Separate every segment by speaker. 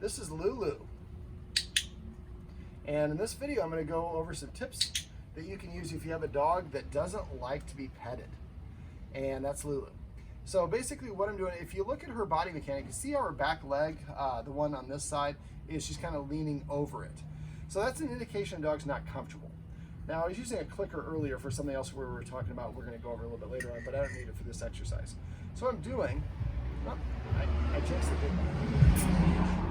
Speaker 1: This is Lulu. And in this video, I'm going to go over some tips that you can use if you have a dog that doesn't like to be petted. And that's Lulu. So basically what I'm doing, if you look at her body mechanic, you see how her back leg, the one on this side, is she's kind of leaning over it. So that's an indication the dog's not comfortable. Now, I was using a clicker earlier for something else we were talking about. We're going to go over a little bit later on, but I don't need it for this exercise. So what I'm doing, I jinxed it, didn't I?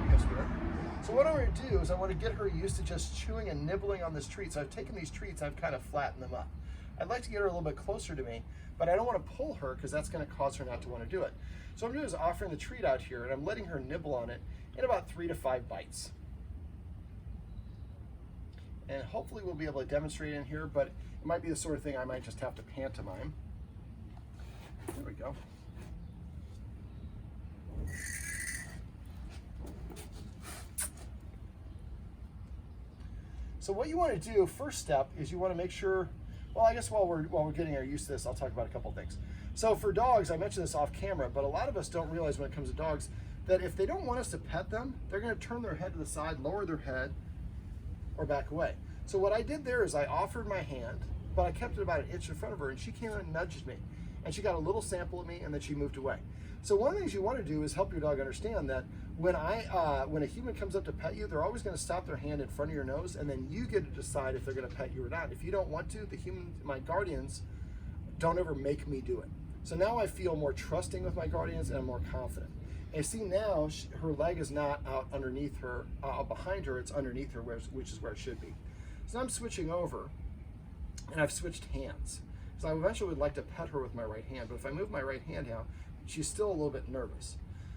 Speaker 1: So what I'm going to do is I want to get her used to just chewing and nibbling on this treat. So I've taken these treats, I've kind of flattened them up. I'd like to get her a little bit closer to me, but I don't want to pull her because that's going to cause her not to want to do it. So what I'm doing is offering the treat out here, and I'm letting her nibble on it in about 3 to 5 bites. And hopefully we'll be able to demonstrate in here, but it might be the sort of thing I might just have to pantomime. There we go. So what you want to do, first step, is you want to make sure, well, I guess while we're getting her used to this, I'll talk about a couple of things. So for dogs, I mentioned this off camera, but a lot of us don't realize when it comes to dogs that if they don't want us to pet them, they're going to turn their head to the side, lower their head, or back away. So what I did there is I offered my hand, but I kept it about an inch in front of her, and she came and nudged me. And she got a little sample of me, and then she moved away. So one of the things you want to do is help your dog understand that when a human comes up to pet you, they're always going to stop their hand in front of your nose, and then you get to decide if they're going to pet you or not. If you don't want to, my guardians don't ever make me do it. So now I feel more trusting with my guardians, and I'm more confident. And see now, her leg is not out underneath her, behind her, it's underneath her, which is where it should be. So I'm switching over, and I've switched hands. So I eventually would like to pet her with my right hand, but if I move my right hand now, she's still a little bit nervous.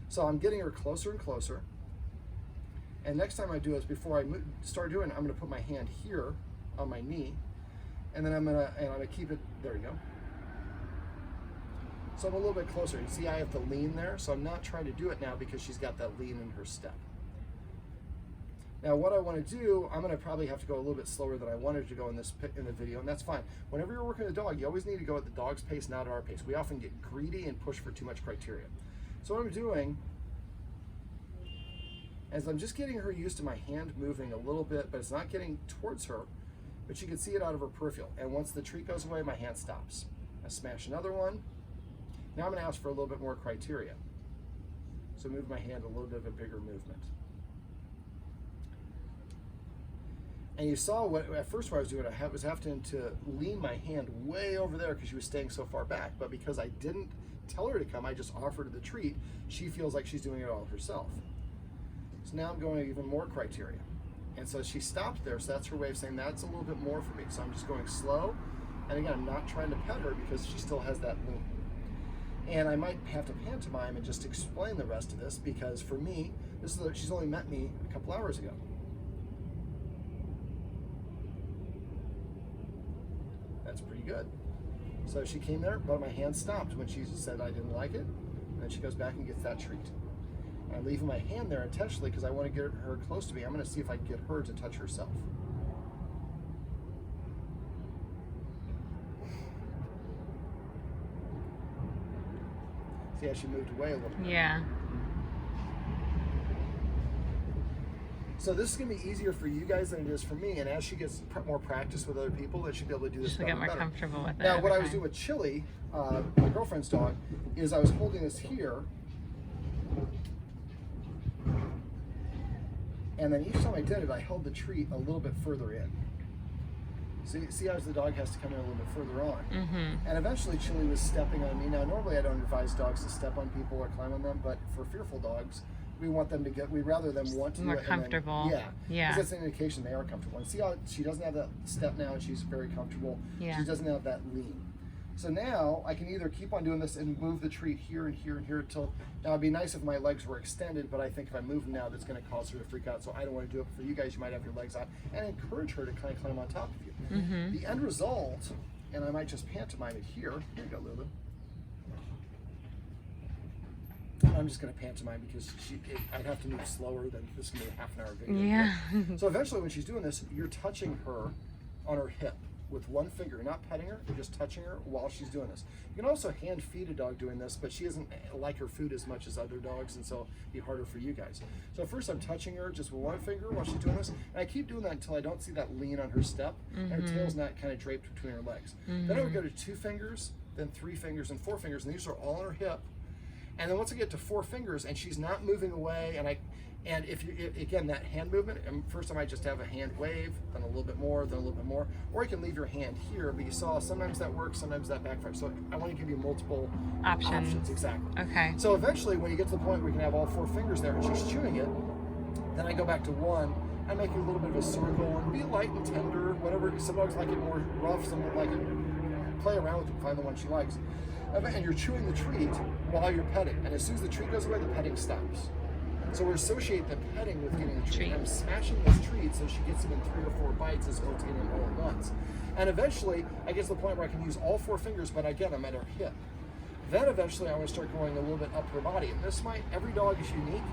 Speaker 1: So I'm getting her closer and closer. And next time I do is before I start doing it, I'm gonna put my hand here on my knee, and then I'm gonna keep it, there we go. So I'm a little bit closer. You see I have to lean there, so I'm not trying to do it now because she's got that lean in her step. Now what I want to do, I'm going to probably have to go a little bit slower than I wanted to go in the video, and that's fine. Whenever you're working with a dog, you always need to go at the dog's pace, not at our pace. We often get greedy and push for too much criteria. So what I'm doing is I'm just getting her used to my hand moving a little bit, but it's not getting towards her, but you can see it out of her peripheral. And once the treat goes away, my hand stops. I smash another one. Now I'm going to ask for a little bit more criteria. So move my hand a little bit of a bigger movement. And you saw at first what I was doing, I was having to lean my hand way over there because she was staying so far back. But because I didn't tell her to come, I just offered her the treat, she feels like she's doing it all herself. So now I'm going even more criteria. And so she stopped there, so that's her way of saying that's a little bit more for me. So I'm just going slow. And again, I'm not trying to pet her because she still has that lean. And I might have to pantomime and just explain the rest of this because for me, she's only met me a couple hours ago. That's pretty good. So she came there, but my hand stopped when she said I didn't like it. And then she goes back and gets that treat. I'm leaving my hand there intentionally because I want to get her close to me. I'm going to see if I can get her to touch herself. See how she moved away a little bit.
Speaker 2: Yeah.
Speaker 1: So this is going to be easier for you guys than it is for me. And as she gets more practice with other people, then she'll be able to do this better.
Speaker 2: She'll get more comfortable with it.
Speaker 1: Now, what I was doing with Chili, my girlfriend's dog, is I was holding this here. And then each time I did it, I held the treat a little bit further in. See how the dog has to come in a little bit further on.
Speaker 2: Mm-hmm.
Speaker 1: And eventually Chili was stepping on me. Now, normally I don't advise dogs to step on people or climb on them, but for fearful dogs, we'd rather them want to
Speaker 2: more
Speaker 1: do it.
Speaker 2: Comfortable.
Speaker 1: Yeah. Because that's an indication they are comfortable. And see how she doesn't have that step now and she's very comfortable.
Speaker 2: Yeah.
Speaker 1: She doesn't have that lean. So now I can either keep on doing this and move the treat here and here and here until, now it'd be nice if my legs were extended, but I think if I move them now, that's going to cause her to freak out. So I don't want to do it. For you guys, you might have your legs out and encourage her to kind of climb on top of you.
Speaker 2: Mm-hmm.
Speaker 1: The end result, and I might just pantomime it here. Here you go, Lulu. I'm just going to pantomime because I'd have to move slower than this is going to be a half an hour video.
Speaker 2: Yeah.
Speaker 1: So eventually when she's doing this, you're touching her on her hip. with one finger, not petting her, you're just touching her while she's doing this. You can also hand feed a dog doing this, but she doesn't like her food as much as other dogs, and so it'd be harder for you guys. So first I'm touching her just with one finger while she's doing this, and I keep doing that until I don't see that lean on her step, and her tail's not kind of draped between her legs. Then I would go to 2 fingers, then 3 fingers, and 4 fingers, and these are all on her hip. And then once I get to 4 fingers and she's not moving away, and if you, again, that hand movement, first I might just have a hand wave, then a little bit more, then a little bit more, or you can leave your hand here, but you saw sometimes that works, sometimes that backfires. So I want to give you multiple options. Exactly.
Speaker 2: Okay.
Speaker 1: So eventually when you get to the point where you can have all 4 fingers there and she's chewing it, then I go back to 1, I make a little bit of a circle and be light and tender, whatever. Some dogs like it more rough, some like it, play around with it, find the one she likes. And you're chewing the treat while you're petting. And as soon as the treat goes away, the petting stops. So we associate the petting with getting the treat. I'm smashing this treat so she gets it in 3 or 4 bites as opposed to getting it all at once. And eventually, I get to the point where I can use all 4 fingers, but again, I'm at her hip. Then eventually, I want to start going a little bit up her body. And this might, every dog is unique.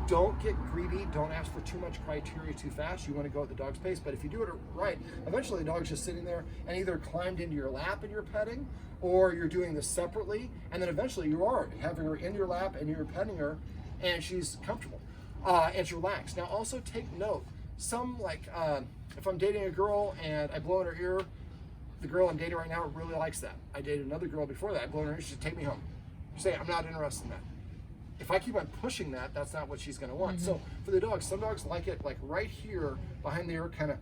Speaker 1: Don't get greedy. Don't ask for too much criteria too fast. You want to go at the dog's pace. But if you do it right, eventually the dog's just sitting there and either climbed into your lap and you're petting, or you're doing this separately. And then eventually you are having her in your lap and you're petting her and she's comfortable and she's relaxed. Now also take note. Some if I'm dating a girl and I blow in her ear, the girl I'm dating right now really likes that. I dated another girl before that. I blow in her ear, she said, take me home. Say, I'm not interested in that. If I keep on pushing that, that's not what she's going to want. So for the dogs, some dogs like it like right here behind the ear, kind of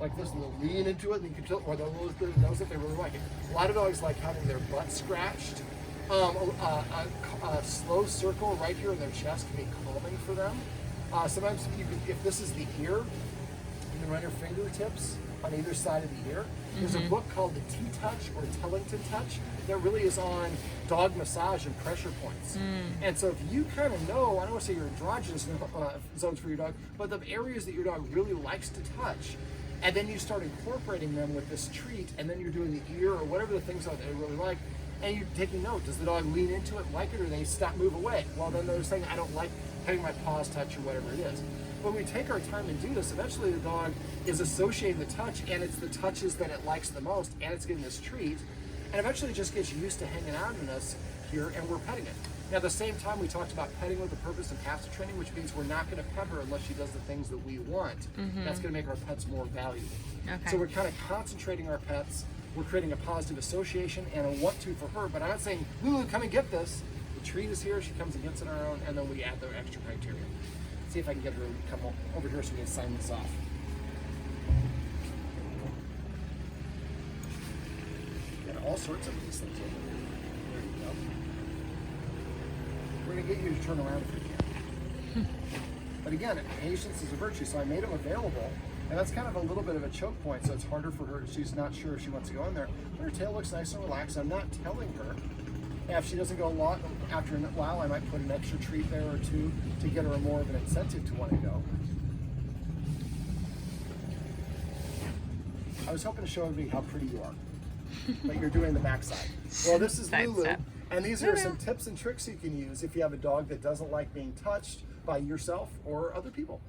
Speaker 1: like this, and they'll lean into it, and you can tilt, or they'll lose their nose if they really like it. A lot of dogs like having their butt scratched. A slow circle right here in their chest can be calming for them. Sometimes if this is the ear, you can run your fingertips on either side of the ear. There's a book called the T-Touch or Tellington Touch that really is on dog massage and pressure points. And so if you kind of know, I don't want to say your androgynous zones for your dog, but the areas that your dog really likes to touch, and then you start incorporating them with this treat, and then you're doing the ear or whatever the things are that they really like, and you're taking note. Does the dog lean into it, like it, or they stop, move away? Well, then they're saying, I don't like having my paws touch or whatever it is. When we take our time and do this, eventually the dog is associating the touch, and it's the touches that it likes the most, and it's getting this treat, and eventually it just gets used to hanging out in us here, and we're petting it. Now, at the same time, we talked about petting with the purpose and passive training, which means we're not going to pet her unless she does the things that we want. That's going to make our pets more valuable.
Speaker 2: Okay.
Speaker 1: So we're kind of concentrating our pets. We're creating a positive association and a want-to for her, but I'm not saying, Lulu, come and get this. The treat is here, she comes and gets it on her own, and then we add the extra criteria. See if I can get her to come over here so we can sign this off. Got all sorts of these things over here. There you go. We're going to get you to turn around if you can. But again, patience is a virtue, so I made them available. And that's kind of a little bit of a choke point, so it's harder for her. She's not sure if she wants to go in there. But her tail looks nice and relaxed. I'm not telling her. And if she doesn't go a lot, after a while, I might put an extra treat there or 2 to get her more of an incentive to want to go. I was hoping to show everybody how pretty you are, but you're doing the backside. Well, this is Lulu, and these are some tips and tricks you can use if you have a dog that doesn't like being touched by yourself or other people.